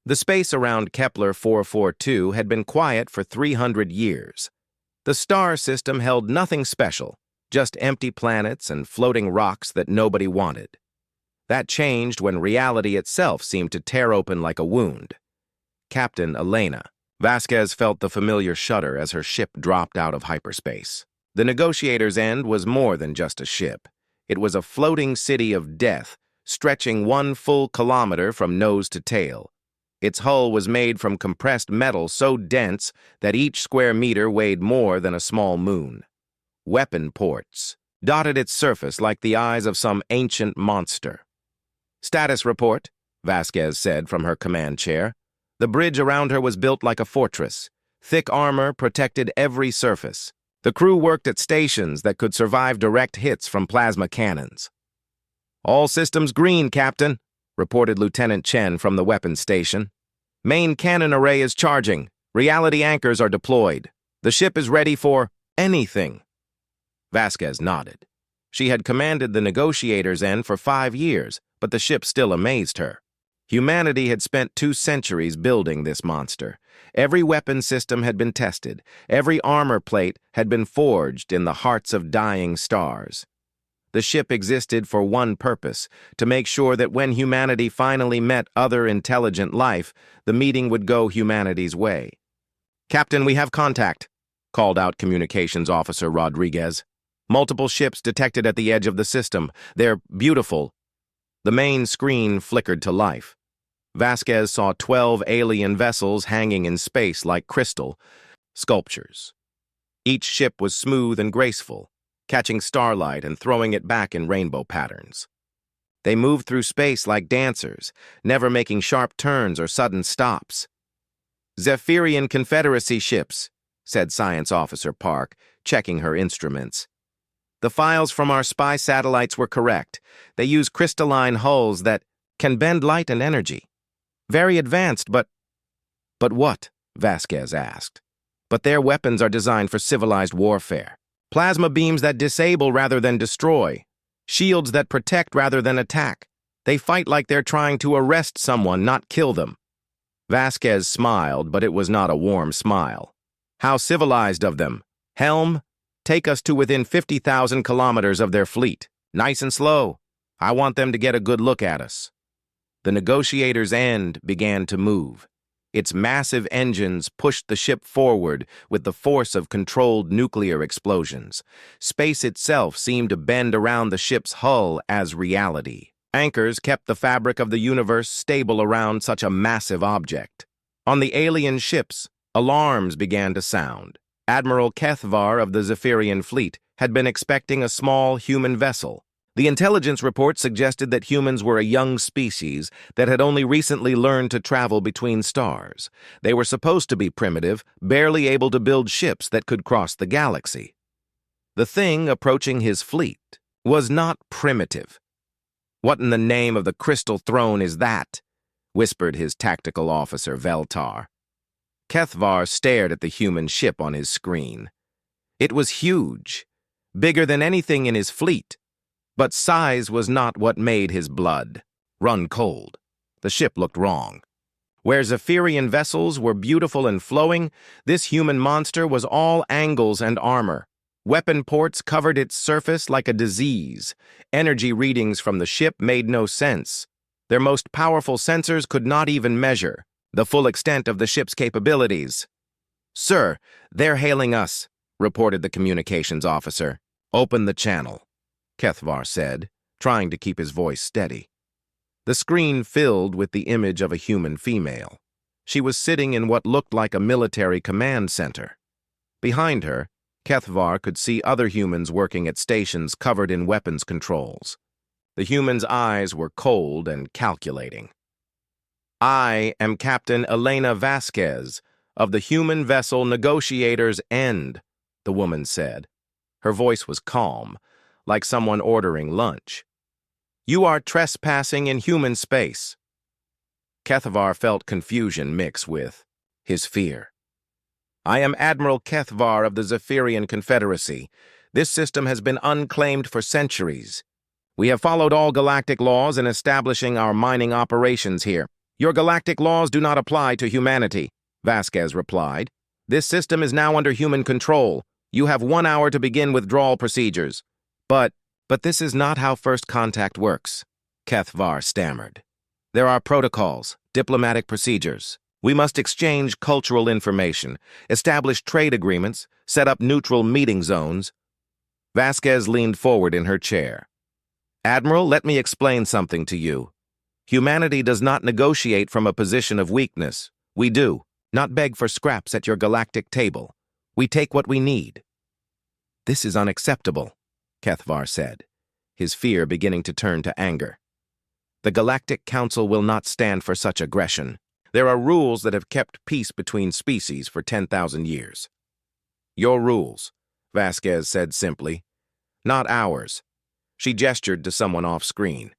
The space around Kepler 442 had been quiet for 300 years. The star system held nothing special, just empty planets and floating rocks that nobody wanted. That changed when reality itself seemed to tear open like a wound. Captain Elena. Vasquez felt the familiar shudder as her ship dropped out of hyperspace. The Negotiator's End was more than just a ship. It was a floating city of death, stretching 1 full kilometer from nose to tail. Its hull was made from compressed metal so dense that each square meter weighed more than a small moon. Weapon ports dotted its surface like the eyes of some ancient monster. "Status report," Vasquez said from her command chair. The bridge around her was built like a fortress. Thick armor protected every surface. The crew worked at stations that could survive direct hits from plasma cannons. "All systems green, Captain," reported Lieutenant Chen from the weapons station. "Main cannon array is charging. Reality anchors are deployed. The ship is ready for anything." Vasquez nodded. She had commanded the Negotiator's End for 5 years, but the ship still amazed her. Humanity had spent 2 centuries building this monster. Every weapon system had been tested. Every armor plate had been forged in the hearts of dying stars. The ship existed for one purpose, to make sure that when humanity finally met other intelligent life, the meeting would go humanity's way. "Captain, we have contact," called out Communications Officer Rodriguez. "Multiple ships detected at the edge of the system. They're beautiful." The main screen flickered to life. Vasquez saw 12 alien vessels hanging in space like crystal sculptures. Each ship was smooth and graceful, catching starlight and throwing it back in rainbow patterns. They moved through space like dancers, never making sharp turns or sudden stops. "Zephyrian Confederacy ships," said Science Officer Park, checking her instruments. "The files from our spy satellites were correct. They use crystalline hulls that can bend light and energy. Very advanced, but what?" Vasquez asked. "But their weapons are designed for civilized warfare. Plasma beams that disable rather than destroy. Shields that protect rather than attack. They fight like they're trying to arrest someone, not kill them." Vasquez smiled, but it was not a warm smile. "How civilized of them. Helm, take us to within 50,000 kilometers of their fleet. Nice and slow. I want them to get a good look at us." The Negotiator's End began to move. Its massive engines pushed the ship forward with the force of controlled nuclear explosions. Space itself seemed to bend around the ship's hull as reality. Anchors kept the fabric of the universe stable around such a massive object. On the alien ships, alarms began to sound. Admiral Kethvar of the Zephyrian fleet had been expecting a small human vessel. The intelligence report suggested that humans were a young species that had only recently learned to travel between stars. They were supposed to be primitive, barely able to build ships that could cross the galaxy. The thing approaching his fleet was not primitive. "What in the name of the Crystal Throne is that?" whispered his tactical officer, Veltar. Kethvar stared at the human ship on his screen. It was huge, bigger than anything in his fleet. But size was not what made his blood run cold. The ship looked wrong. Where Zephyrian vessels were beautiful and flowing, this human monster was all angles and armor. Weapon ports covered its surface like a disease. Energy readings from the ship made no sense. Their most powerful sensors could not even measure the full extent of the ship's capabilities. "Sir, they're hailing us," reported the communications officer. "Open the channel," Kethvar said, trying to keep his voice steady. The screen filled with the image of a human female. She was sitting in what looked like a military command center. Behind her, Kethvar could see other humans working at stations covered in weapons controls. The humans' eyes were cold and calculating. "I am Captain Elena Vasquez of the human vessel Negotiator's End," the woman said. Her voice was calm, like someone ordering lunch. "You are trespassing in human space." Kethvar felt confusion mix with his fear. "I am Admiral Kethvar of the Zephyrian Confederacy. This system has been unclaimed for centuries. We have followed all galactic laws in establishing our mining operations here. Your galactic laws do not apply to humanity, Vasquez replied. This system is now under human control. You have 1 hour to begin withdrawal procedures. But this is not how first contact works, Kethvar stammered. There are protocols, diplomatic procedures. We must exchange cultural information, establish trade agreements, set up neutral meeting zones. Vasquez leaned forward in her chair. Admiral, let me explain something to you. Humanity does not negotiate from a position of weakness. We do, not beg for scraps at your galactic table. We take what we need. This is unacceptable, Kethvar said, his fear beginning to turn to anger. The Galactic Council will not stand for such aggression. There are rules that have kept peace between species for 10,000 years. Your rules, Vasquez said simply. Not ours. She gestured to someone off-screen.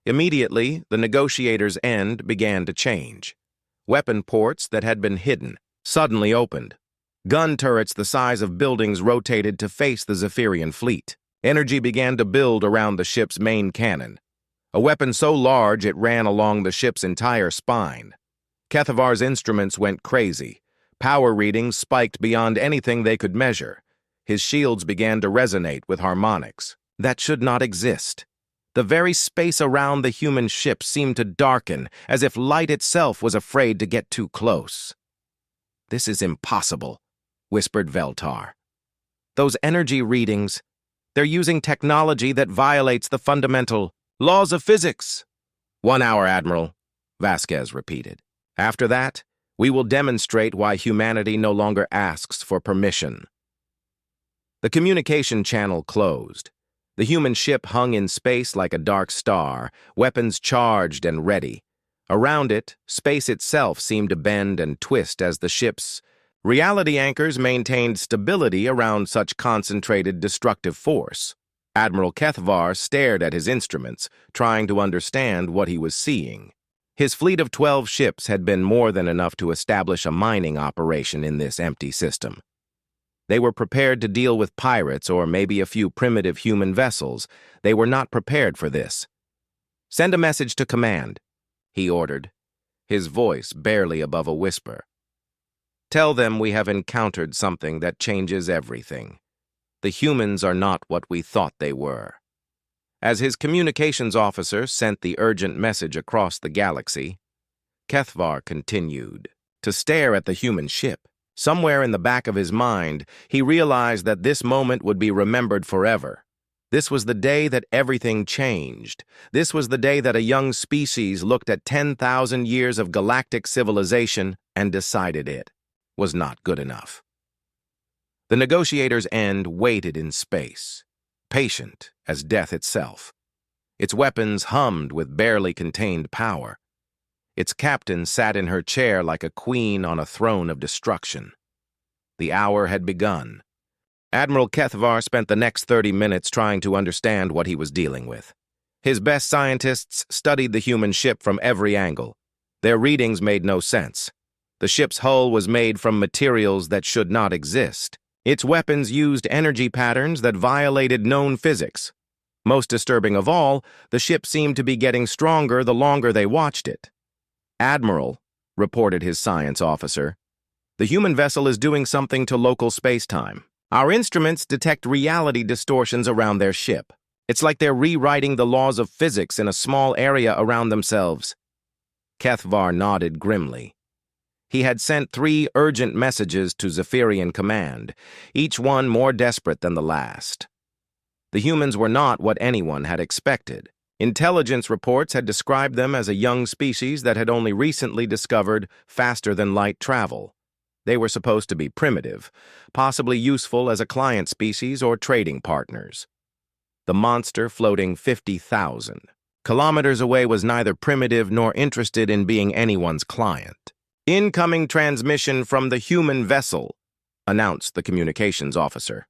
Immediately, the negotiators' end began to change. Weapon ports that had been hidden suddenly opened. Gun turrets the size of buildings rotated to face the Zephyrian fleet. Energy began to build around the ship's main cannon. A weapon so large it ran along the ship's entire spine. Kethavar's instruments went crazy. Power readings spiked beyond anything they could measure. His shields began to resonate with harmonics. That should not exist. The very space around the human ship seemed to darken, as if light itself was afraid to get too close. This is impossible, whispered Veltar. Those energy readings, they're using technology that violates the fundamental laws of physics. 1 hour, Admiral, Vasquez repeated. After that, we will demonstrate why humanity no longer asks for permission. The communication channel closed. The human ship hung in space like a dark star, weapons charged and ready. Around it, space itself seemed to bend and twist as the ship's reality anchors maintained stability around such concentrated destructive force. Admiral Kethvar stared at his instruments, trying to understand what he was seeing. His fleet of 12 ships had been more than enough to establish a mining operation in this empty system. They were prepared to deal with pirates or maybe a few primitive human vessels. They were not prepared for this. Send a message to command, he ordered, his voice barely above a whisper. Tell them we have encountered something that changes everything. The humans are not what we thought they were. As his communications officer sent the urgent message across the galaxy, Kethvar continued to stare at the human ship. Somewhere in the back of his mind, he realized that this moment would be remembered forever. This was the day that everything changed. This was the day that a young species looked at 10,000 years of galactic civilization and decided it was not good enough. The negotiator's end waited in space, patient as death itself. Its weapons hummed with barely contained power. Its captain sat in her chair like a queen on a throne of destruction. The hour had begun. Admiral Kethvar spent the next 30 minutes trying to understand what he was dealing with. His best scientists studied the human ship from every angle. Their readings made no sense. The ship's hull was made from materials that should not exist. Its weapons used energy patterns that violated known physics. Most disturbing of all, the ship seemed to be getting stronger the longer they watched it. Admiral, reported his science officer, the human vessel is doing something to local space-time. Our instruments detect reality distortions around their ship. It's like they're rewriting the laws of physics in a small area around themselves. Kethvar nodded grimly. He had sent 3 urgent messages to Zephyrian Command, each one more desperate than the last. The humans were not what anyone had expected. Intelligence reports had described them as a young species that had only recently discovered faster-than-light travel. They were supposed to be primitive, possibly useful as a client species or trading partners. The monster floating 50,000 kilometers away was neither primitive nor interested in being anyone's client. Incoming transmission from the human vessel, announced the communications officer.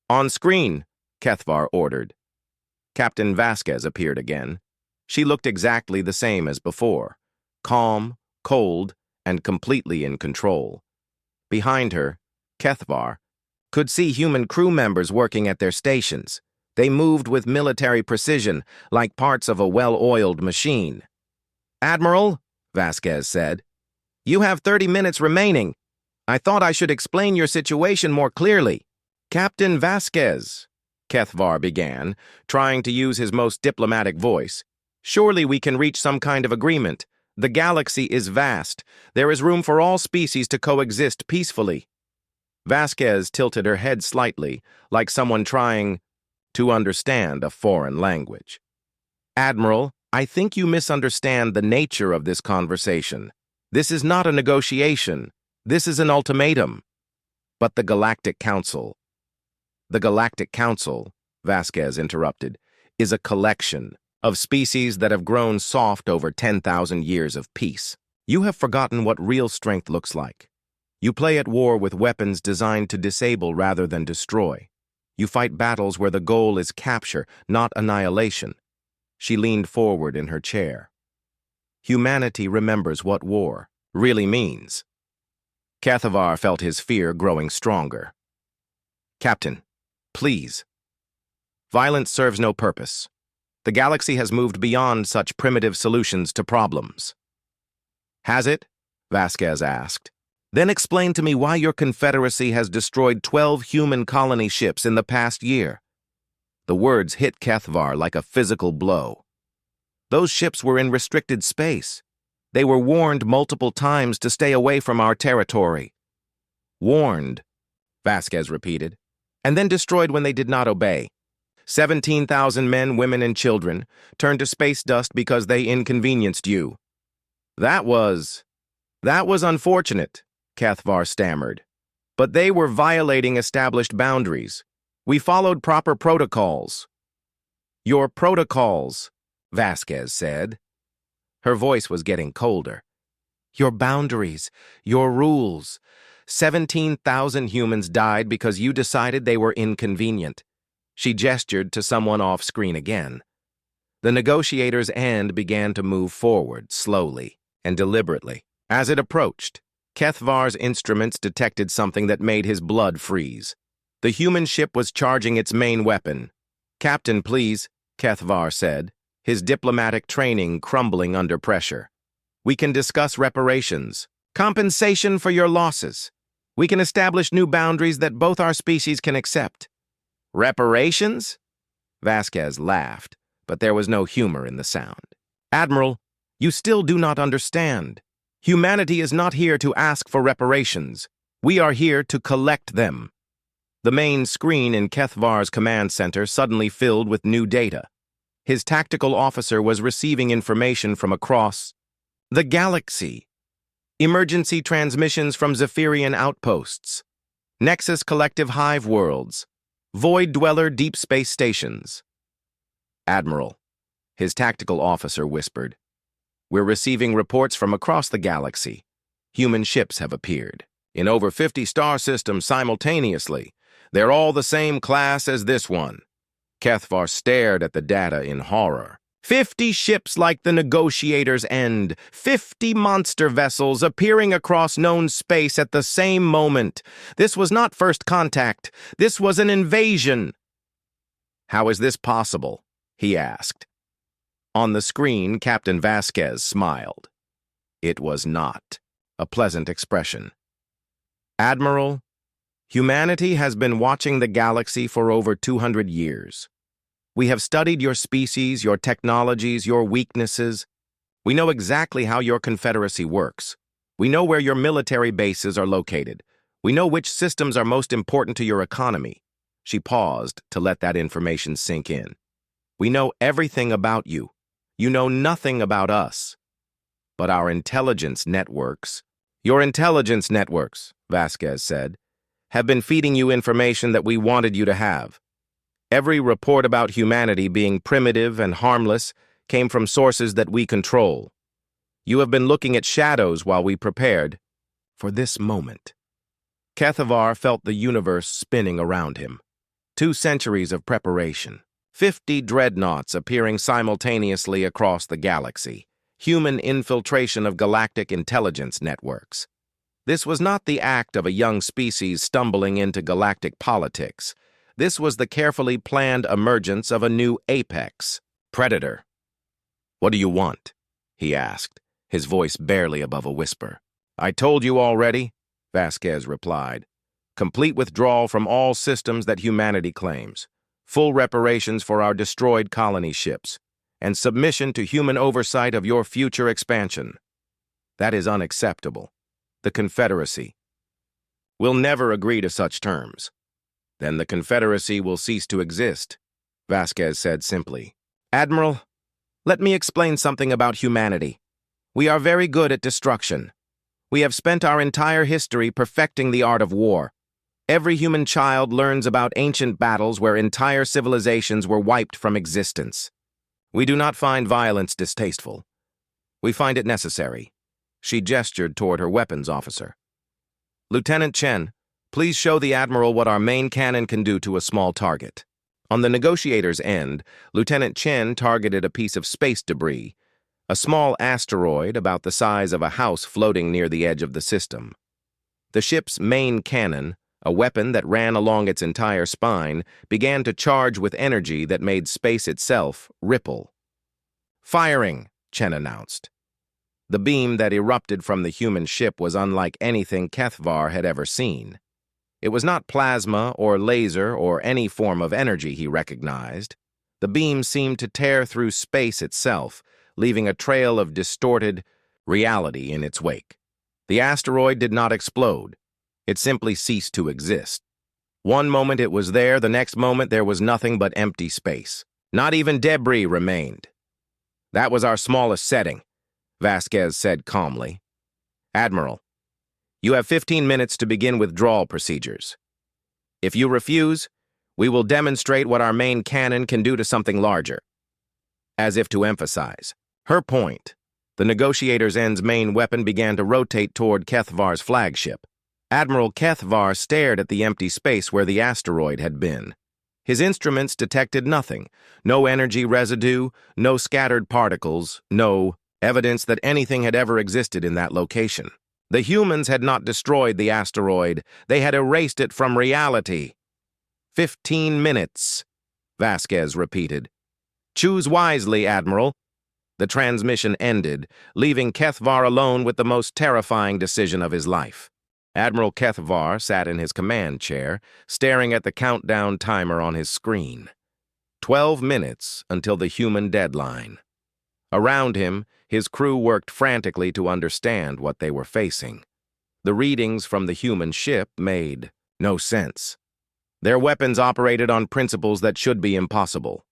On screen, Kethvar ordered. Captain Vasquez appeared again. She looked exactly the same as before, calm, cold, and completely in control. Behind her, Kethvar could see human crew members working at their stations. They moved with military precision, like parts of a well-oiled machine. Admiral, Vasquez said. "You have 30 minutes remaining. I thought I should explain your situation more clearly." "Captain Vasquez," Kethvar began, trying to use his most diplomatic voice. "Surely we can reach some kind of agreement. The galaxy is vast. There is room for all species to coexist peacefully." Vasquez tilted her head slightly, like someone trying to understand a foreign language. "Admiral, I think you misunderstand the nature of this conversation. This is not a negotiation. This is an ultimatum." "But the Galactic Council—" "The Galactic Council," Vasquez interrupted, "is a collection of species that have grown soft over 10,000 years of peace. You have forgotten what real strength looks like. You play at war with weapons designed to disable rather than destroy. You fight battles where the goal is capture, not annihilation." She leaned forward in her chair. "Humanity remembers what war really means." Kathavar felt his fear growing stronger. "Captain, please. Violence serves no purpose. The galaxy has moved beyond such primitive solutions to problems." "Has it?" Vasquez asked. "Then explain to me why your Confederacy has destroyed 12 human colony ships in the past year." The words hit Kethvar like a physical blow. "Those ships were in restricted space. They were warned multiple times to stay away from our territory." "Warned," Vasquez repeated, "and then destroyed when they did not obey. 17,000 men, women, and children turned to space dust because they inconvenienced you." That was unfortunate," Kethvar stammered. "But they were violating established boundaries. We followed proper protocols." "Your protocols," Vasquez said. Her voice was getting colder. "Your boundaries, your rules. 17,000 humans died because you decided they were inconvenient." She gestured to someone off-screen again. The negotiator's hand began to move forward, slowly and deliberately. As it approached, Kethvar's instruments detected something that made his blood freeze. The human ship was charging its main weapon. "Captain, please," Kethvar said, his diplomatic training crumbling under pressure. "We can discuss reparations, compensation for your losses. We can establish new boundaries that both our species can accept." "Reparations?" Vasquez laughed, but there was no humor in the sound. "Admiral, you still do not understand. Humanity is not here to ask for reparations. We are here to collect them." The main screen in Kethvar's command center suddenly filled with new data. His tactical officer was receiving information from across the galaxy. Emergency transmissions from Zephyrian outposts, Nexus collective hive worlds, Void Dweller deep space stations. "Admiral," his tactical officer whispered, "we're receiving reports from across the galaxy. Human ships have appeared in over 50 star systems simultaneously. They're all the same class as this one." Kethvar stared at the data in horror. 50 ships like the Negotiator's End, 50 monster vessels appearing across known space at the same moment. This was not first contact. This was an invasion. "How is this possible?" he asked. On the screen, Captain Vasquez smiled. It was not a pleasant expression. "Admiral, humanity has been watching the galaxy for over 200 years. We have studied your species, your technologies, your weaknesses. We know exactly how your Confederacy works. We know where your military bases are located. We know which systems are most important to your economy." She paused to let that information sink in. "We know everything about you. You know nothing about us. But our intelligence networks—" "Your intelligence networks," Vasquez said, "have been feeding you information that we wanted you to have. Every report about humanity being primitive and harmless came from sources that we control. You have been looking at shadows while we prepared for this moment." Kathavar felt the universe spinning around him. 2 centuries of preparation. 50 dreadnoughts appearing simultaneously across the galaxy. Human infiltration of galactic intelligence networks. This was not the act of a young species stumbling into galactic politics. This was the carefully planned emergence of a new apex, predator. "What do you want?" he asked, his voice barely above a whisper. "I told you already," Vasquez replied. "Complete withdrawal from all systems that humanity claims, full reparations for our destroyed colony ships, and submission to human oversight of your future expansion. That is unacceptable. The Confederacy will never agree to such terms." "Then the Confederacy will cease to exist," Vasquez said simply. "Admiral, let me explain something about humanity. We are very good at destruction. We have spent our entire history perfecting the art of war. Every human child learns about ancient battles where entire civilizations were wiped from existence. We do not find violence distasteful. We find it necessary." She gestured toward her weapons officer. "Lieutenant Chen, please show the Admiral what our main cannon can do to a small target." On the negotiator's end, Lieutenant Chen targeted a piece of space debris, a small asteroid about the size of a house floating near the edge of the system. The ship's main cannon, a weapon that ran along its entire spine, began to charge with energy that made space itself ripple. "Firing," Chen announced. The beam that erupted from the human ship was unlike anything Kethvar had ever seen. It was not plasma or laser or any form of energy he recognized. The beam seemed to tear through space itself, leaving a trail of distorted reality in its wake. The asteroid did not explode. It simply ceased to exist. One moment it was there, the next moment there was nothing but empty space. Not even debris remained. "That was our smallest setting," Vasquez said calmly. "Admiral, you have 15 minutes to begin withdrawal procedures. If you refuse, we will demonstrate what our main cannon can do to something larger." As if to emphasize her point, the negotiator's end's main weapon began to rotate toward Kethvar's flagship. Admiral Kethvar stared at the empty space where the asteroid had been. His instruments detected nothing, no energy residue, no scattered particles, no evidence that anything had ever existed in that location. The humans had not destroyed the asteroid, they had erased it from reality. 15 minutes, Vasquez repeated. "Choose wisely, Admiral." The transmission ended, leaving Kethvar alone with the most terrifying decision of his life. Admiral Kethvar sat in his command chair, staring at the countdown timer on his screen. 12 minutes until the human deadline. Around him, his crew worked frantically to understand what they were facing. The readings from the human ship made no sense. Their weapons operated on principles that should be impossible.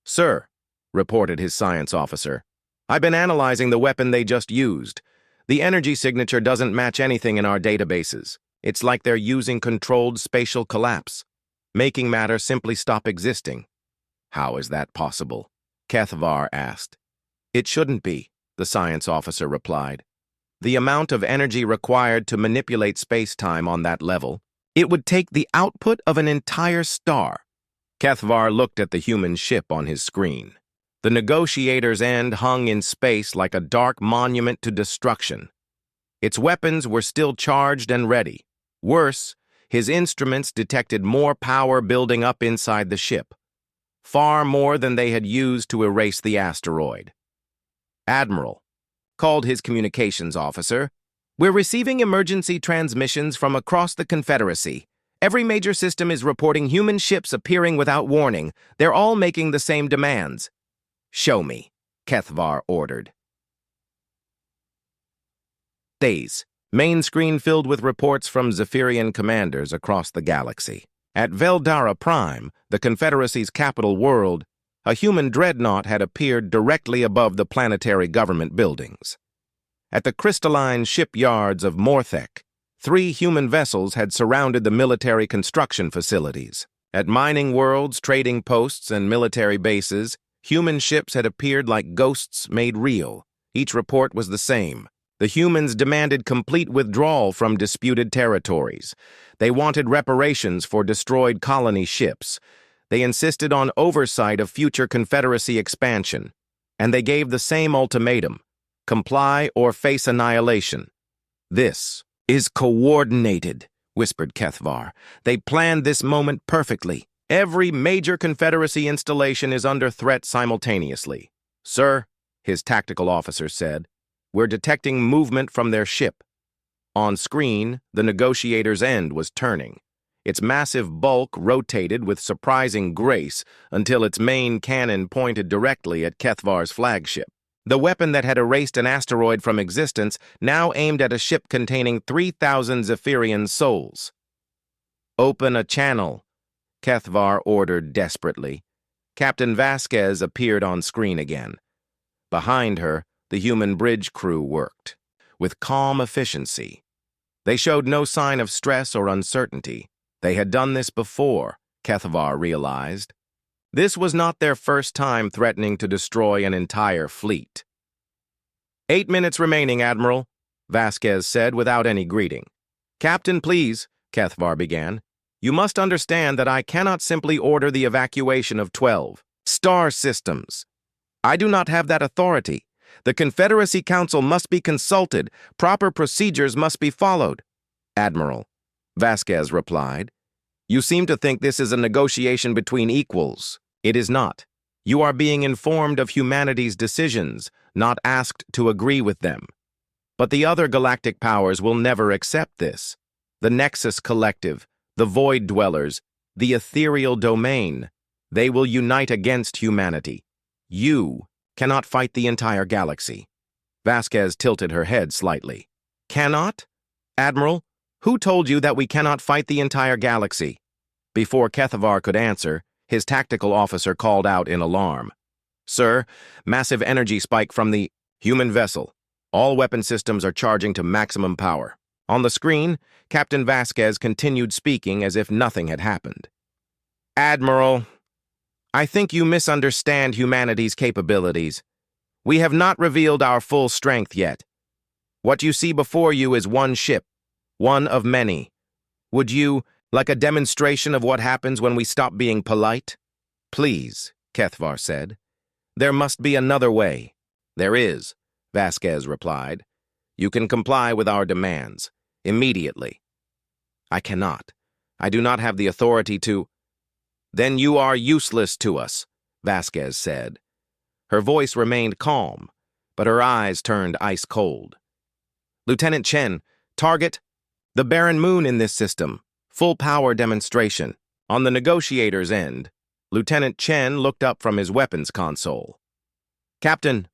"Sir," reported his science officer, "I've been analyzing the weapon they just used. The energy signature doesn't match anything in our databases. It's like they're using controlled spatial collapse, making matter simply stop existing." "How is that possible?" Kethvar asked. "It shouldn't be," the science officer replied. "The amount of energy required to manipulate space-time on that level, it would take the output of an entire star." Kethvar looked at the human ship on his screen. The negotiator's end hung in space like a dark monument to destruction. Its weapons were still charged and ready. Worse, his instruments detected more power building up inside the ship, far more than they had used to erase the asteroid. "Admiral," called his communications officer, "we're receiving emergency transmissions from across the Confederacy. Every major system is reporting human ships appearing without warning. They're all making the same demands." "Show me," Kethvar ordered. Days. Main screen filled with reports from Zephyrian commanders across the galaxy. At Veldara Prime, the Confederacy's capital world, a human dreadnought had appeared directly above the planetary government buildings. At the crystalline shipyards of Morthek, 3 human vessels had surrounded the military construction facilities. At mining worlds, trading posts, and military bases, human ships had appeared like ghosts made real. Each report was the same. The humans demanded complete withdrawal from disputed territories. They wanted reparations for destroyed colony ships. They insisted on oversight of future Confederacy expansion. And they gave the same ultimatum: comply or face annihilation. "This is coordinated," whispered Kethvar. "They planned this moment perfectly. Every major Confederacy installation is under threat simultaneously." "Sir," his tactical officer said, We're detecting movement from their ship. On screen, the negotiator's end was turning. Its massive bulk rotated with surprising grace until its main cannon pointed directly at Kethvar's flagship. The weapon that had erased an asteroid from existence now aimed at a ship containing 3,000 Zephyrian souls. "Open a channel," Kethvar ordered desperately. Captain Vasquez appeared on screen again. Behind her, the human bridge crew worked, with calm efficiency. They showed no sign of stress or uncertainty. They had done this before, Kethvar realized. This was not their first time threatening to destroy an entire fleet. "8 minutes remaining, Admiral," Vasquez said without any greeting. "Captain, please," Kethvar began. "You must understand that I cannot simply order the evacuation of 12 star systems. I do not have that authority. The Confederacy Council must be consulted. Proper procedures must be followed." "Admiral," Vasquez replied, "you seem to think this is a negotiation between equals. It is not. You are being informed of humanity's decisions, not asked to agree with them. But the other galactic powers will never accept this. The Nexus Collective, the Void Dwellers, the Ethereal Domain, they will unite against humanity. You cannot fight the entire galaxy." Vasquez tilted her head slightly. "Cannot? Admiral, who told you that we cannot fight the entire galaxy?" Before Kethvar could answer, his tactical officer called out in alarm. "Sir, massive energy spike from the human vessel. All weapon systems are charging to maximum power." On the screen, Captain Vasquez continued speaking as if nothing had happened. "Admiral, I think you misunderstand humanity's capabilities. We have not revealed our full strength yet. What you see before you is one ship, one of many. Would you like a demonstration of what happens when we stop being polite?" "Please," Kethvar said. "There must be another way." "There is," Vasquez replied. "You can comply with our demands. Immediately." "I cannot. I do not have the authority to—" "Then you are useless to us," Vasquez said. Her voice remained calm, but her eyes turned ice-cold. "Lieutenant Chen, target the barren moon in this system. Full power demonstration." On the negotiator's end, Lieutenant Chen looked up from his weapons console. "Captain,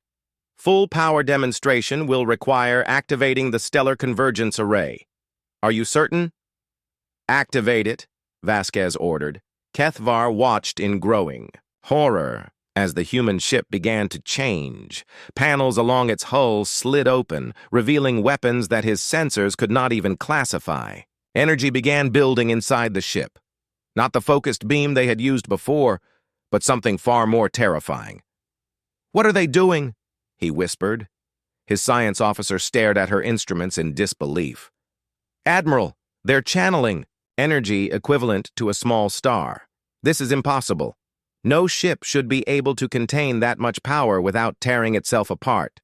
full power demonstration will require activating the stellar convergence array. Are you certain?" "Activate it," Vasquez ordered. Kethvar watched in growing horror as the human ship began to change. Panels along its hull slid open, revealing weapons that his sensors could not even classify. Energy began building inside the ship. Not the focused beam they had used before, but something far more terrifying. "What are they doing?" he whispered. His science officer stared at her instruments in disbelief. "Admiral, they're channeling energy equivalent to a small star. This is impossible. No ship should be able to contain that much power without tearing itself apart."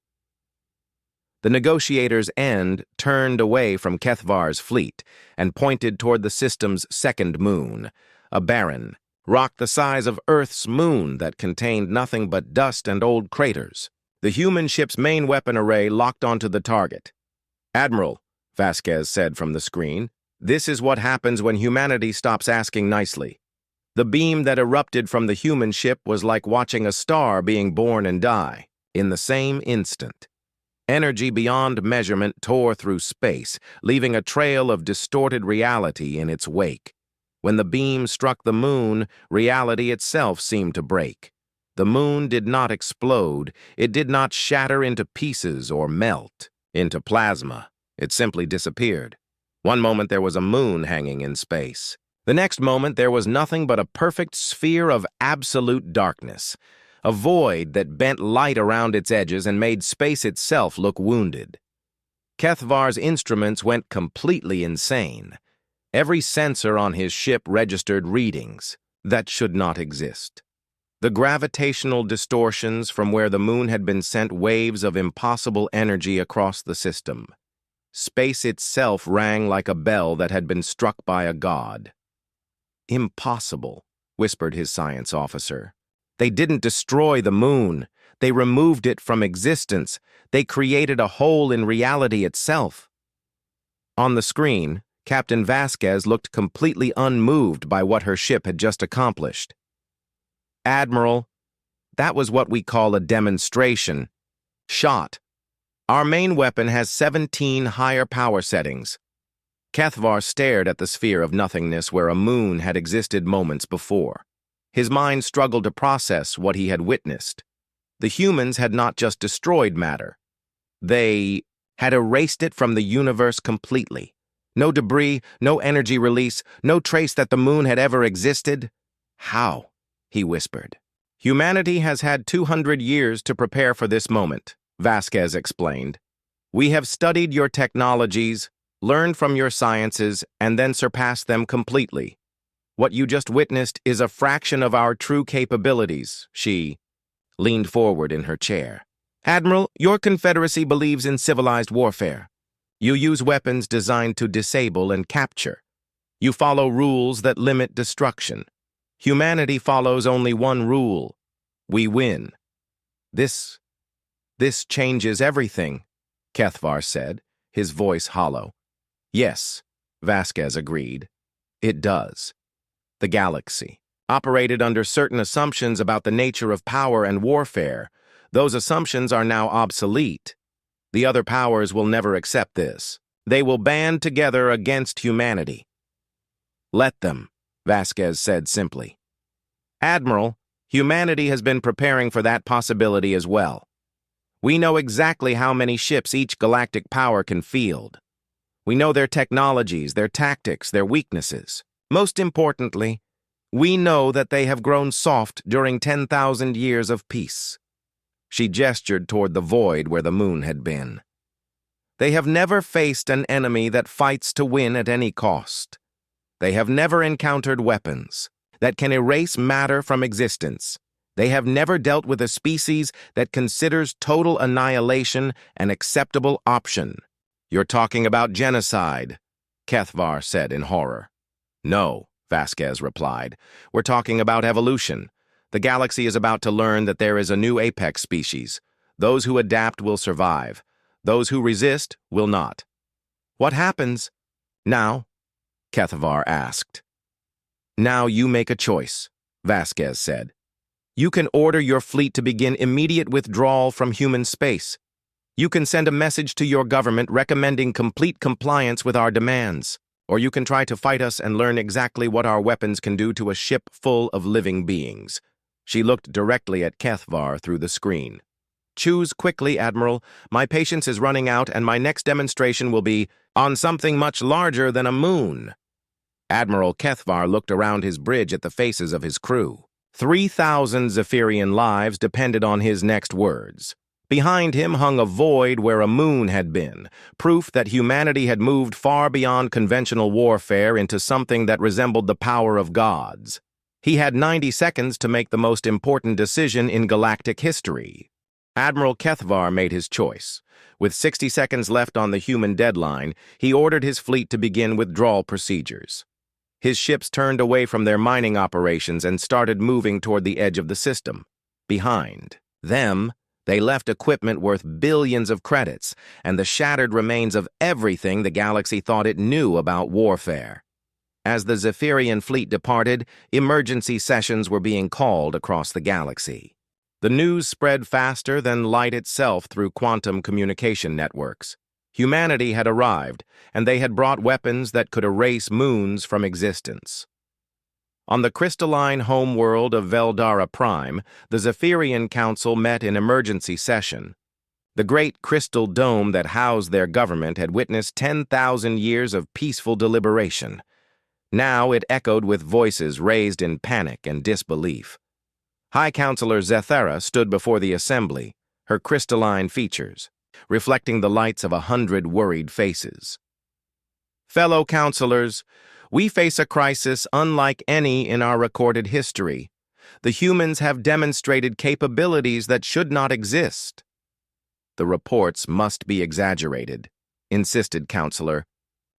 The negotiator's end turned away from Kethvar's fleet and pointed toward the system's second moon, a barren rock the size of Earth's moon that contained nothing but dust and old craters. The human ship's main weapon array locked onto the target. "Admiral," Vasquez said from the screen, "this is what happens when humanity stops asking nicely." The beam that erupted from the human ship was like watching a star being born and die in the same instant. Energy beyond measurement tore through space, leaving a trail of distorted reality in its wake. When the beam struck the moon, reality itself seemed to break. The moon did not explode. It did not shatter into pieces or melt into plasma. It simply disappeared. One moment there was a moon hanging in space. The next moment there was nothing but a perfect sphere of absolute darkness, a void that bent light around its edges and made space itself look wounded. Kethvar's instruments went completely insane. Every sensor on his ship registered readings that should not exist. The gravitational distortions from where the moon had been sent waves of impossible energy across the system. Space itself rang like a bell that had been struck by a god. "Impossible," whispered his science officer. "They didn't destroy the moon. They removed it from existence. They created a hole in reality itself. On the screen, Captain Vasquez looked completely unmoved by what her ship had just accomplished. "Admiral, that was what we call a demonstration. Shot. Our main weapon has 17 higher power settings." Kethvar stared at the sphere of nothingness where a moon had existed moments before. His mind struggled to process what he had witnessed. The humans had not just destroyed matter. They had erased it from the universe completely. No debris, no energy release, no trace that the moon had ever existed. "How?" he whispered. "Humanity has had 200 years to prepare for this moment," Vasquez explained. "We have studied your technologies, learned from your sciences, and then surpassed them completely. What you just witnessed is a fraction of our true capabilities." She leaned forward in her chair. "Admiral, your Confederacy believes in civilized warfare. You use weapons designed to disable and capture. You follow rules that limit destruction. Humanity follows only one rule: we win. This changes everything," Kethvar said, his voice hollow. "Yes," Vasquez agreed. "It does. The galaxy operated under certain assumptions about the nature of power and warfare. Those assumptions are now obsolete. The other powers will never accept this. They will band together against humanity." "Let them," Vasquez said simply. "Admiral, humanity has been preparing for that possibility as well. We know exactly how many ships each galactic power can field. We know their technologies, their tactics, their weaknesses. Most importantly, we know that they have grown soft during 10,000 years of peace." She gestured toward the void where the moon had been. "They have never faced an enemy that fights to win at any cost. They have never encountered weapons that can erase matter from existence. They have never dealt with a species that considers total annihilation an acceptable option." "You're talking about genocide," Kethvar said in horror. "No," Vasquez replied. "We're talking about evolution. The galaxy is about to learn that there is a new apex species. Those who adapt will survive. Those who resist will not." "What happens now?" Kethvar asked. "Now you make a choice," Vasquez said. "You can order your fleet to begin immediate withdrawal from human space. You can send a message to your government recommending complete compliance with our demands. Or you can try to fight us and learn exactly what our weapons can do to a ship full of living beings." She looked directly at Kethvar through the screen. "Choose quickly, Admiral. My patience is running out, and my next demonstration will be on something much larger than a moon." Admiral Kethvar looked around his bridge at the faces of his crew. 3,000 Zephyrian lives depended on his next words. Behind him hung a void where a moon had been, proof that humanity had moved far beyond conventional warfare into something that resembled the power of gods. He had 90 seconds to make the most important decision in galactic history. Admiral Kethvar made his choice. With 60 seconds left on the human deadline, he ordered his fleet to begin withdrawal procedures. His ships turned away from their mining operations and started moving toward the edge of the system. Behind them, they left equipment worth billions of credits and the shattered remains of everything the galaxy thought it knew about warfare. As the Zephyrian fleet departed, emergency sessions were being called across the galaxy. The news spread faster than light itself through quantum communication networks. Humanity had arrived, and they had brought weapons that could erase moons from existence. On the crystalline homeworld of Veldara Prime, the Zephyrian Council met in emergency session. The great crystal dome that housed their government had witnessed 10,000 years of peaceful deliberation. Now it echoed with voices raised in panic and disbelief. High Counselor Zethara stood before the assembly, her crystalline features reflecting the lights of 100 worried faces. "Fellow counselors, we face a crisis unlike any in our recorded history. The humans have demonstrated capabilities that should not exist." "The reports must be exaggerated," insisted Counselor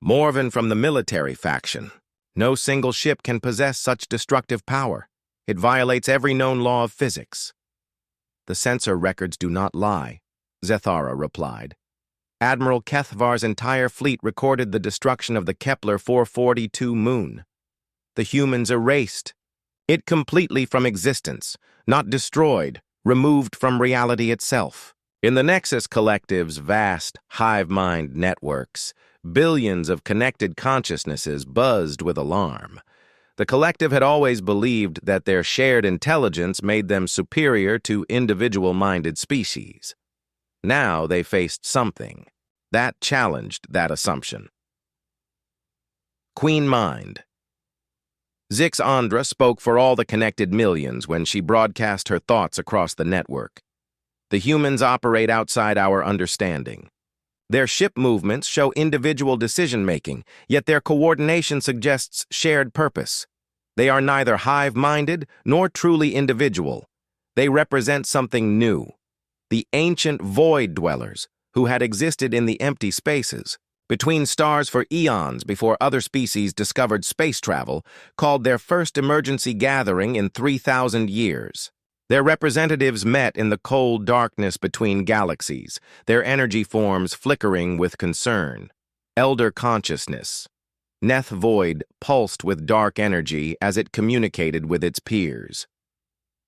Morven from the military faction. "No single ship can possess such destructive power. It violates every known law of physics." The sensor records do not lie, Zethara replied. Admiral Kethvar's entire fleet recorded the destruction of the Kepler 442 moon. The humans erased it completely from existence, not destroyed, removed from reality itself. In the Nexus Collective's vast hive mind networks, billions of connected consciousnesses buzzed with alarm. The collective had always believed that their shared intelligence made them superior to individual-minded species. Now they faced something that challenged that assumption. Queen Mind. Zix Andra spoke for all the connected millions when she broadcast her thoughts across the network. The humans operate outside our understanding. Their ship movements show individual decision-making, yet their coordination suggests shared purpose. They are neither hive-minded nor truly individual. They represent something new, the ancient void dwellers who had existed in the empty spaces between stars for eons before other species discovered space travel, called their first emergency gathering in 3,000 years. Their representatives met in the cold darkness between galaxies, their energy forms flickering with concern. Elder consciousness. Neth Void pulsed with dark energy as it communicated with its peers.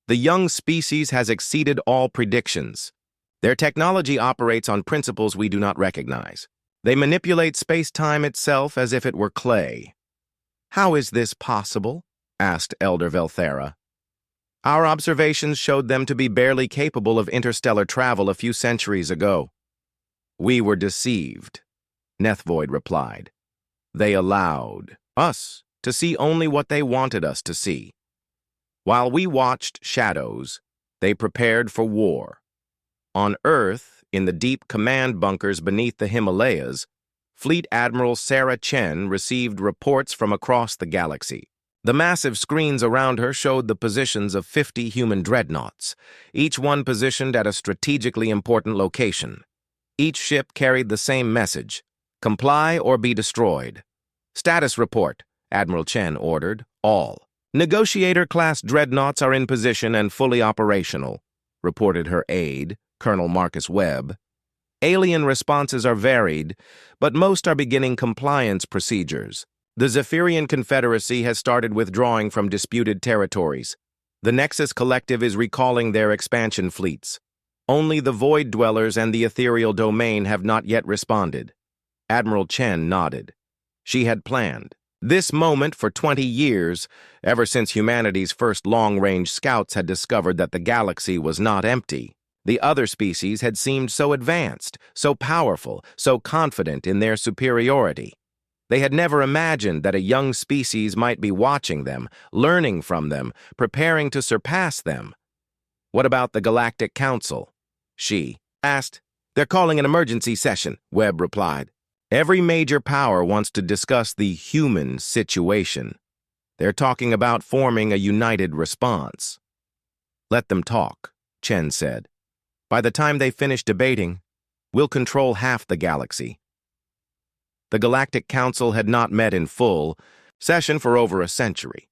The young species has exceeded all predictions. Their technology operates on principles we do not recognize. They manipulate space-time itself as if it were clay. How is this possible? Asked Elder Velthera. Our observations showed them to be barely capable of interstellar travel a few centuries ago. We were deceived, Nethvoid replied. They allowed us to see only what they wanted us to see. While we watched shadows, they prepared for war. On Earth, in the deep command bunkers beneath the Himalayas, Fleet Admiral Sarah Chen received reports from across the galaxy. The massive screens around her showed the positions of 50 human dreadnoughts, each one positioned at a strategically important location. Each ship carried the same message: comply or be destroyed. Status report, Admiral Chen ordered, all. Negotiator-class dreadnoughts are in position and fully operational, reported her aide, Colonel Marcus Webb. Alien responses are varied, but most are beginning compliance procedures. The Zephyrian Confederacy has started withdrawing from disputed territories. The Nexus Collective is recalling their expansion fleets. Only the Void Dwellers and the Ethereal Domain have not yet responded. Admiral Chen nodded. She had planned this moment for 20 years, ever since humanity's first long-range scouts had discovered that the galaxy was not empty. The other species had seemed so advanced, so powerful, so confident in their superiority. They had never imagined that a young species might be watching them, learning from them, preparing to surpass them. What about the Galactic Council? She asked. They're calling an emergency session, Webb replied. Every major power wants to discuss the human situation. They're talking about forming a united response. Let them talk, Chen said. By the time they finish debating, we'll control half the galaxy. The Galactic Council had not met in full session for over a century.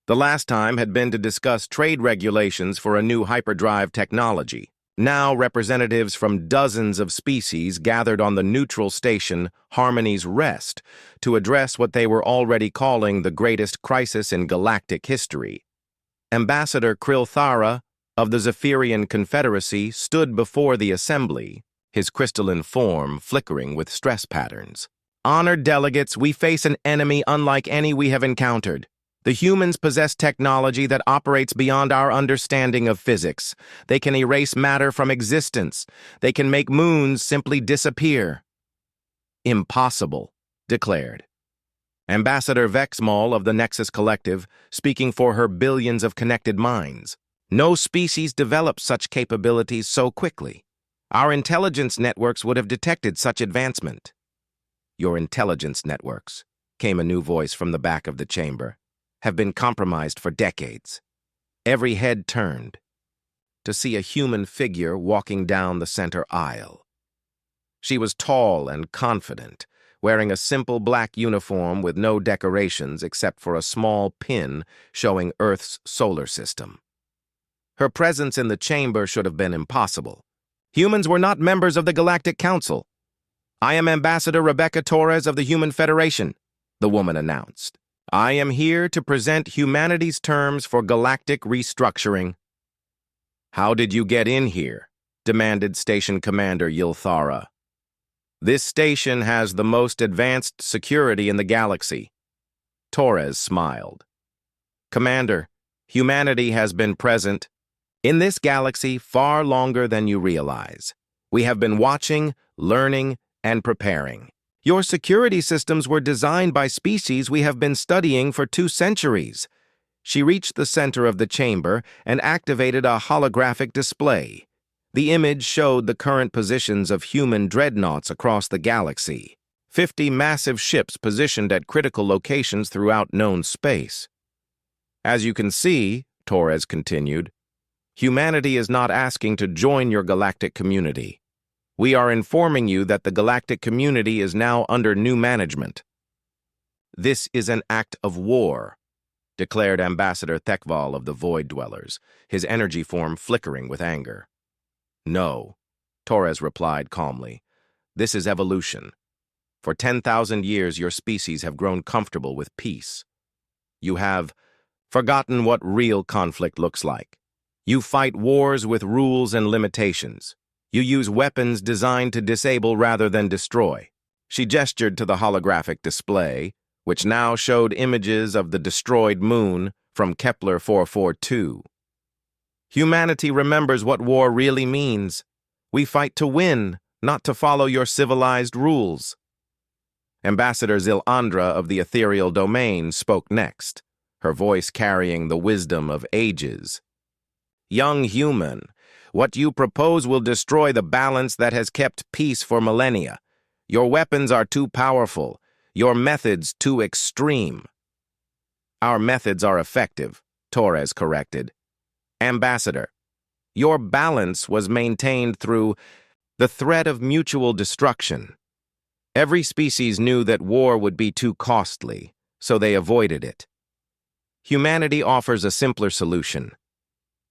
The last time had been to discuss trade regulations for a new hyperdrive technology. Now representatives from dozens of species gathered on the neutral station Harmony's Rest to address what they were already calling the greatest crisis in galactic history. Ambassador Krilthara of the Zephyrian Confederacy stood before the assembly, his crystalline form flickering with stress patterns. Honored delegates, we face an enemy unlike any we have encountered. The humans possess technology that operates beyond our understanding of physics. They can erase matter from existence. They can make moons simply disappear. Impossible, declared. Ambassador Vexmal of the Nexus Collective, speaking for her billions of connected minds. No species develops such capabilities so quickly. Our intelligence networks would have detected such advancement. Your intelligence networks, came a new voice from the back of the chamber, have been compromised for decades. Every head turned to see a human figure walking down the center aisle. She was tall and confident, wearing a simple black uniform with no decorations except for a small pin showing Earth's solar system. Her presence in the chamber should have been impossible. Humans were not members of the Galactic Council. "I am Ambassador Rebecca Torres of the Human Federation," the woman announced. "I am here to present humanity's terms for galactic restructuring." "How did you get in here?" demanded Station Commander Yilthara. "This station has the most advanced security in the galaxy." Torres smiled. "Commander, humanity has been present in this galaxy far longer than you realize. We have been watching, learning, and preparing. Your security systems were designed by species we have been studying for 2 centuries. She reached the center of the chamber and activated a holographic display. The image showed the current positions of human dreadnoughts across the galaxy. 50 massive ships positioned at critical locations throughout known space. "As you can see," Torres continued, "humanity is not asking to join your galactic community. We are informing you that the galactic community is now under new management." "This is an act of war," declared Ambassador Thekval of the Void Dwellers, his energy form flickering with anger. "No," Torres replied calmly. "This is evolution. For 10,000 years, your species have grown comfortable with peace. You have forgotten what real conflict looks like. You fight wars with rules and limitations. You use weapons designed to disable rather than destroy." She gestured to the holographic display, which now showed images of the destroyed moon from Kepler 442. "Humanity remembers what war really means. We fight to win, not to follow your civilized rules." Ambassador Zilandra of the ethereal domain spoke next, her voice carrying the wisdom of ages. "Young human, what you propose will destroy the balance that has kept peace for millennia. Your weapons are too powerful, your methods too extreme." "Our methods are effective," Torres corrected. "Ambassador, your balance was maintained through the threat of mutual destruction. Every species knew that war would be too costly, so they avoided it. Humanity offers a simpler solution.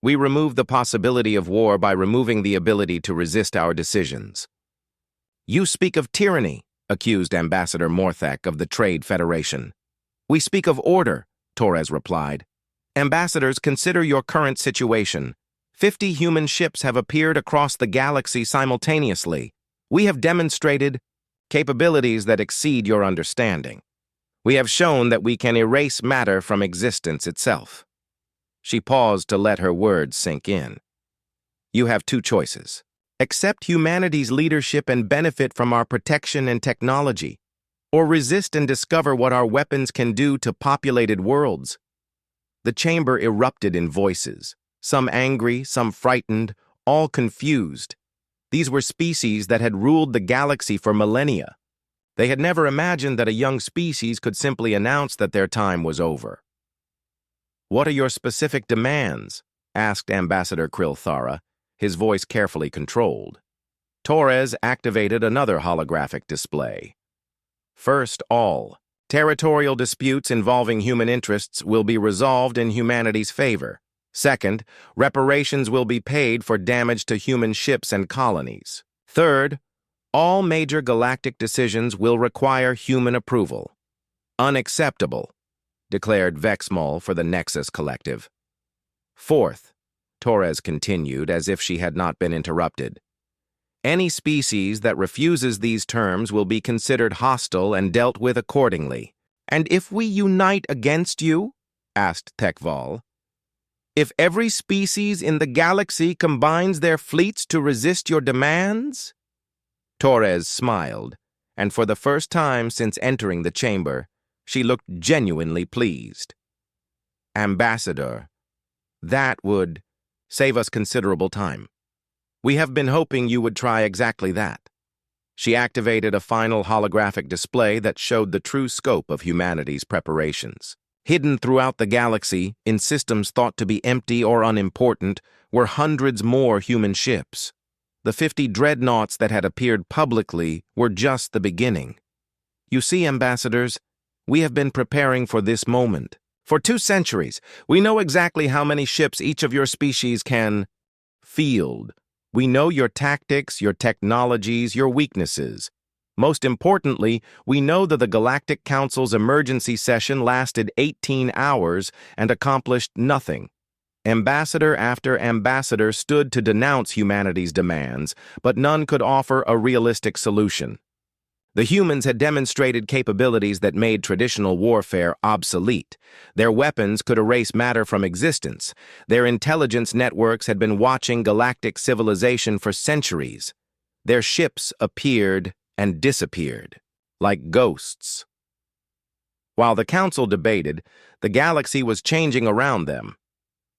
We remove the possibility of war by removing the ability to resist our decisions." "You speak of tyranny," accused Ambassador Morthak of the Trade Federation. "We speak of order," Torres replied. "Ambassadors, consider your current situation. 50 human ships have appeared across the galaxy simultaneously. We have demonstrated capabilities that exceed your understanding. We have shown that we can erase matter from existence itself." She paused to let her words sink in. "You have 2 choices. Accept humanity's leadership and benefit from our protection and technology, or resist and discover what our weapons can do to populated worlds." The chamber erupted in voices, some angry, some frightened, all confused. These were species that had ruled the galaxy for millennia. They had never imagined that a young species could simply announce that their time was over. "What are your specific demands?" asked Ambassador Krilthara, his voice carefully controlled. Torres activated another holographic display. "First, all territorial disputes involving human interests will be resolved in humanity's favor. Second, reparations will be paid for damage to human ships and colonies. Third, all major galactic decisions will require human approval." "Unacceptable," declared Vexmol for the Nexus Collective. "Fourth," Torres continued as if she had not been interrupted, "any species that refuses these terms will be considered hostile and dealt with accordingly." "And if we unite against you?" asked Thekval. "If every species in the galaxy combines their fleets to resist your demands?" Torres smiled, and for the first time since entering the chamber, she looked genuinely pleased. "Ambassador, that would save us considerable time. We have been hoping you would try exactly that." She activated a final holographic display that showed the true scope of humanity's preparations. Hidden throughout the galaxy, in systems thought to be empty or unimportant, were hundreds more human ships. The 50 dreadnoughts that had appeared publicly were just the beginning. "You see, ambassadors, we have been preparing for this moment. For 2 centuries, we know exactly how many ships each of your species can field. We know your tactics, your technologies, your weaknesses. Most importantly, we know that the Galactic Council's emergency session lasted 18 hours and accomplished nothing. Ambassador after ambassador stood to denounce humanity's demands, but none could offer a realistic solution. The humans had demonstrated capabilities that made traditional warfare obsolete. Their weapons could erase matter from existence. Their intelligence networks had been watching galactic civilization for centuries. Their ships appeared and disappeared, like ghosts. While the Council debated, the galaxy was changing around them.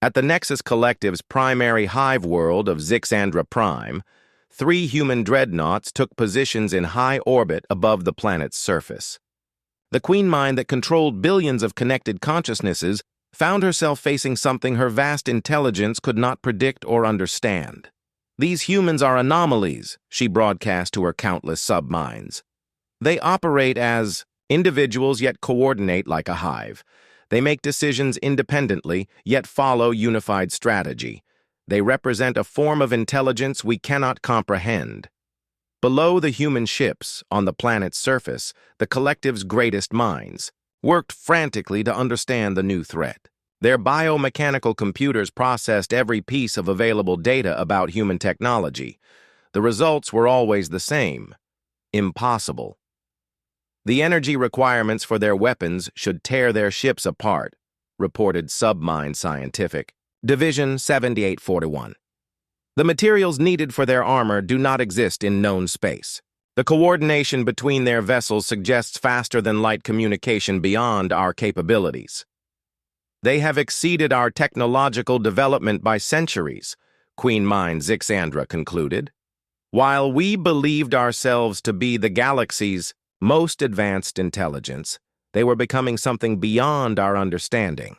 At the Nexus Collective's primary hive world of Zixandra Prime, 3 human dreadnoughts took positions in high orbit above the planet's surface. The queen mind that controlled billions of connected consciousnesses found herself facing something her vast intelligence could not predict or understand. "These humans are anomalies," she broadcast to her countless subminds. "They operate as individuals yet coordinate like a hive. They make decisions independently, yet follow unified strategy. They represent a form of intelligence we cannot comprehend." Below the human ships, on the planet's surface, the collective's greatest minds worked frantically to understand the new threat. Their biomechanical computers processed every piece of available data about human technology. The results were always the same: impossible. The energy requirements for their weapons should tear their ships apart, reported Submind Scientific, Division 7841. The materials needed for their armor do not exist in known space. The coordination between their vessels suggests faster-than-light communication beyond our capabilities. They have exceeded our technological development by centuries, Queen Mind Zixandra concluded. While we believed ourselves to be the galaxy's most advanced intelligence, they were becoming something beyond our understanding.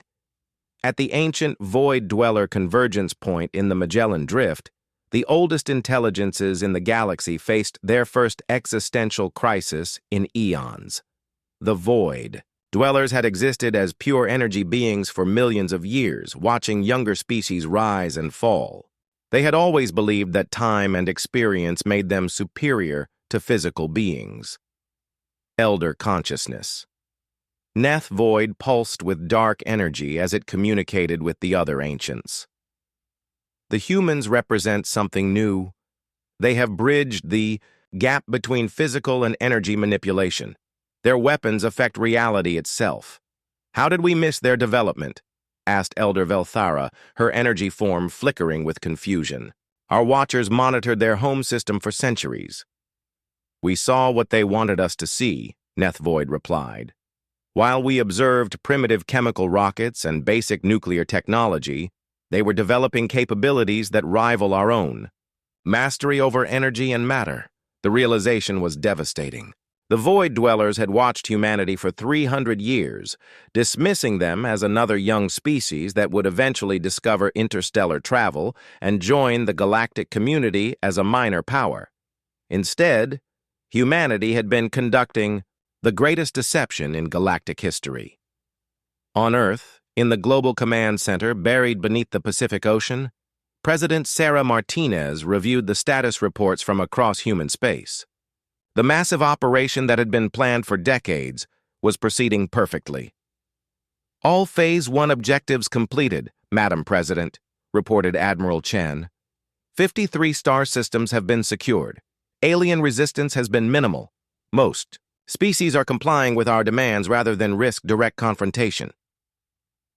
At the ancient Void Dweller convergence point in the Magellan Drift, the oldest intelligences in the galaxy faced their first existential crisis in eons: the Void. Dwellers had existed as pure energy beings for millions of years, watching younger species rise and fall. They had always believed that time and experience made them superior to physical beings. Elder consciousness. Neth Void pulsed with dark energy as it communicated with the other ancients. The humans represent something new. They have bridged the gap between physical and energy manipulation. Their weapons affect reality itself. How did we miss their development? Asked Elder Velthara, her energy form flickering with confusion. Our watchers monitored their home system for centuries. We saw what they wanted us to see, Neth Void replied. While we observed primitive chemical rockets and basic nuclear technology, they were developing capabilities that rival our own. Mastery over energy and matter. The realization was devastating. The Void Dwellers had watched humanity for 300 years, dismissing them as another young species that would eventually discover interstellar travel and join the galactic community as a minor power. Instead, humanity had been conducting the greatest deception in galactic history. On Earth, in the Global Command Center buried beneath the Pacific Ocean, President Sarah Martinez reviewed the status reports from across human space. The massive operation that had been planned for decades was proceeding perfectly. "All Phase 1 objectives completed, Madam President," reported Admiral Chen. 53 star systems have been secured. Alien resistance has been minimal. Most species are complying with our demands rather than risk direct confrontation.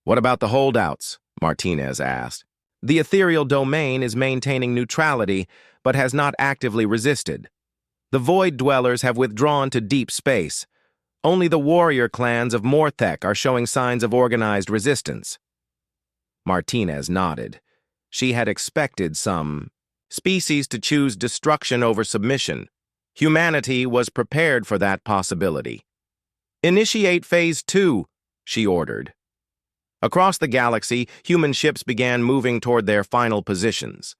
"What about the holdouts?" Martinez asked. "The ethereal domain is maintaining neutrality, but has not actively resisted. The Void Dwellers have withdrawn to deep space. Only the warrior clans of Morthek are showing signs of organized resistance." Martinez nodded. She had expected some species to choose destruction over submission. Humanity was prepared for that possibility. "Initiate Phase 2, she ordered. Across the galaxy, human ships began moving toward their final positions.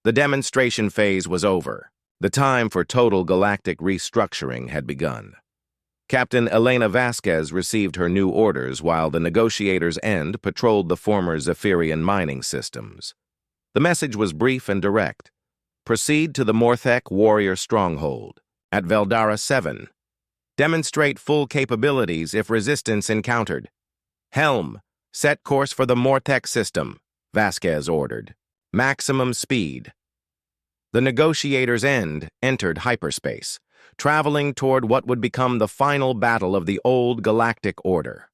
The demonstration phase was over. The time for total galactic restructuring had begun. Captain Elena Vasquez received her new orders while the negotiators' end patrolled the former Zephyrian mining systems. The message was brief and direct. Proceed to the Morthek warrior stronghold at Veldara 7. Demonstrate full capabilities if resistance encountered. Helm, set course for the Morthek system, Vasquez ordered. Maximum speed. The negotiators' end entered hyperspace, traveling toward what would become the final battle of the old galactic order.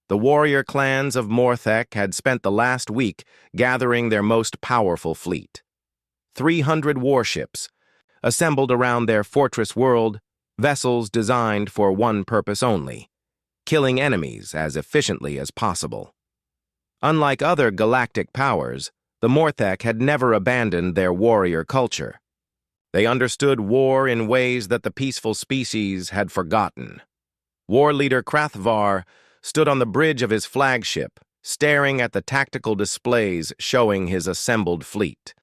The warrior clans of Morthek had spent the last week gathering their most powerful fleet. 300 warships, assembled around their fortress world, vessels designed for one purpose only: killing enemies as efficiently as possible. Unlike other galactic powers, the Morthek had never abandoned their warrior culture. They understood war in ways that the peaceful species had forgotten. War leader Krathvar stood on the bridge of his flagship, staring at the tactical displays showing his assembled fleet.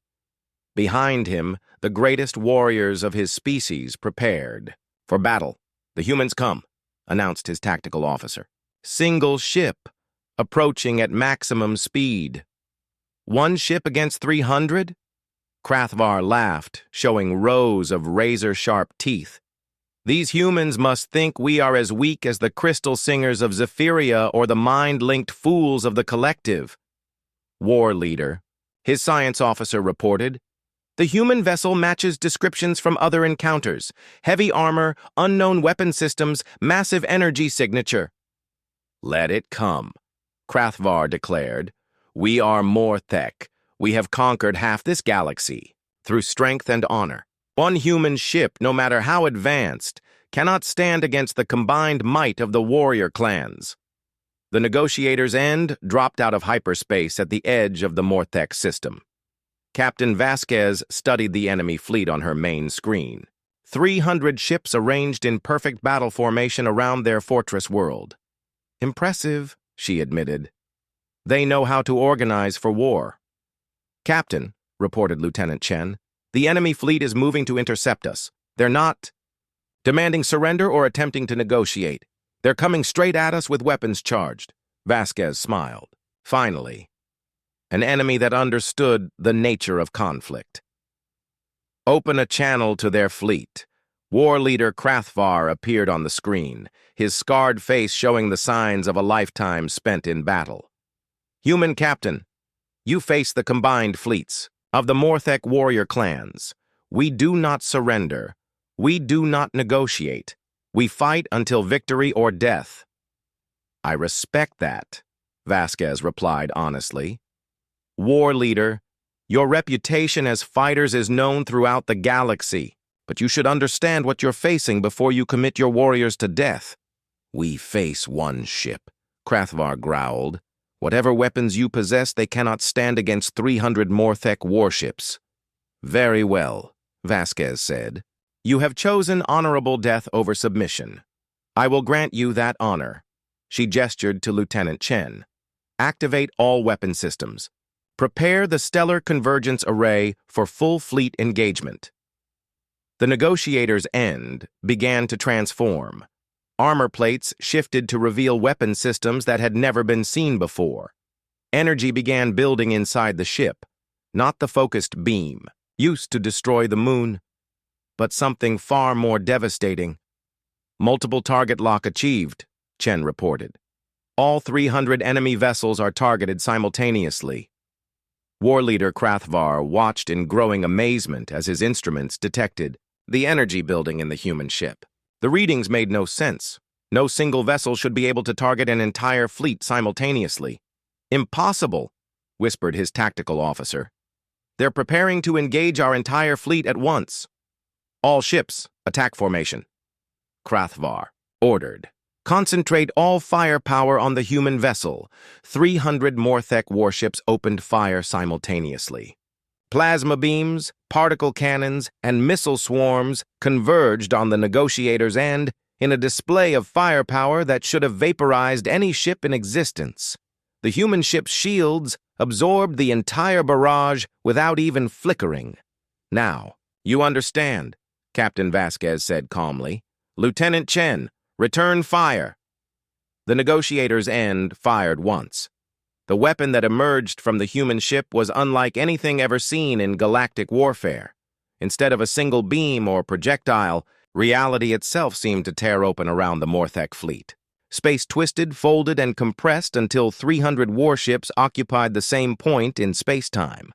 Behind him, the greatest warriors of his species prepared. For battle, the humans come, announced his tactical officer. Single ship, approaching at maximum speed. One ship against 300? Krathvar laughed, showing rows of razor-sharp teeth. These humans must think we are as weak as the crystal singers of Zephyria or the mind-linked fools of the collective. War leader, his science officer reported. The human vessel matches descriptions from other encounters: heavy armor, unknown weapon systems, massive energy signature. Let it come, Krathvar declared. We are Morthek. We have conquered half this galaxy through strength and honor. One human ship, no matter how advanced, cannot stand against the combined might of the warrior clans. The negotiators' end dropped out of hyperspace at the edge of the Morthek system. Captain Vasquez studied the enemy fleet on her main screen. 300 ships arranged in perfect battle formation around their fortress world. Impressive, she admitted. They know how to organize for war. Captain, reported Lieutenant Chen, the enemy fleet is moving to intercept us. They're not demanding surrender or attempting to negotiate. They're coming straight at us with weapons charged. Vasquez smiled. Finally, an enemy that understood the nature of conflict. Open a channel to their fleet. War leader Krathvar appeared on the screen, his scarred face showing the signs of a lifetime spent in battle. Human captain, you face the combined fleets of the Morthek warrior clans. We do not surrender. We do not negotiate. We fight until victory or death. I respect that, Vasquez replied honestly. War leader, your reputation as fighters is known throughout the galaxy, but you should understand what you're facing before you commit your warriors to death. We face one ship, Krathvar growled. Whatever weapons you possess, they cannot stand against 300 Morthek warships. Very well, Vasquez said. You have chosen honorable death over submission. I will grant you that honor. She gestured to Lieutenant Chen. Activate all weapon systems. Prepare the Stellar Convergence Array for full fleet engagement. The negotiators' end began to transform. Armor plates shifted to reveal weapon systems that had never been seen before. Energy began building inside the ship, not the focused beam, used to destroy the moon, but something far more devastating. Multiple target lock achieved, Chen reported. All 300 enemy vessels are targeted simultaneously. War leader Krathvar watched in growing amazement as his instruments detected the energy building in the human ship. The readings made no sense. No single vessel should be able to target an entire fleet simultaneously. Impossible, whispered his tactical officer. They're preparing to engage our entire fleet at once. All ships, attack formation. Krathvar ordered. Concentrate all firepower on the human vessel. 300 Morthek warships opened fire simultaneously. Plasma beams, particle cannons, and missile swarms converged on the negotiators' end in a display of firepower that should have vaporized any ship in existence. The human ship's shields absorbed the entire barrage without even flickering. Now, you understand, Captain Vasquez said calmly. Lieutenant Chen, Return fire! The negotiators' end fired once. The weapon that emerged from the human ship was unlike anything ever seen in galactic warfare. Instead of a single beam or projectile, reality itself seemed to tear open around the Morthek fleet. Space twisted, folded, and compressed until 300 warships occupied the same point in space-time.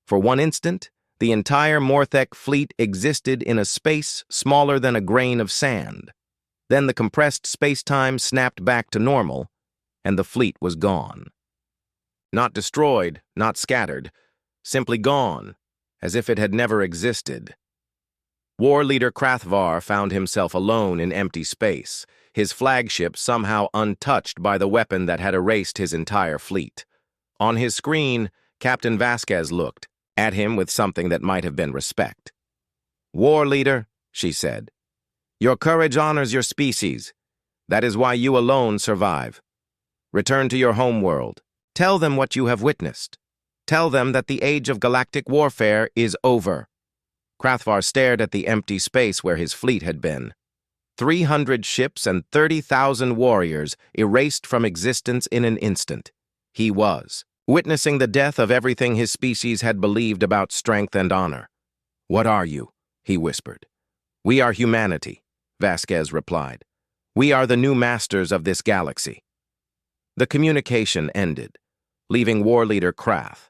For one instant, the entire Morthek fleet existed in a space smaller than a grain of sand. Then the compressed space-time snapped back to normal, and the fleet was gone. Not destroyed, not scattered, simply gone, as if it had never existed. War leader Krathvar found himself alone in empty space, his flagship somehow untouched by the weapon that had erased his entire fleet. On his screen, Captain Vasquez looked at him with something that might have been respect. "War leader," she said, "your courage honors your species. That is why you alone survive. Return to your homeworld. Tell them what you have witnessed. Tell them that the age of galactic warfare is over." Krathvar stared at the empty space where his fleet had been. 300 ships and 30,000 warriors erased from existence in an instant. He was witnessing the death of everything his species had believed about strength and honor. "What are you?" he whispered. "We are humanity," Vasquez replied. "We are the new masters of this galaxy." The communication ended, leaving war leader Krath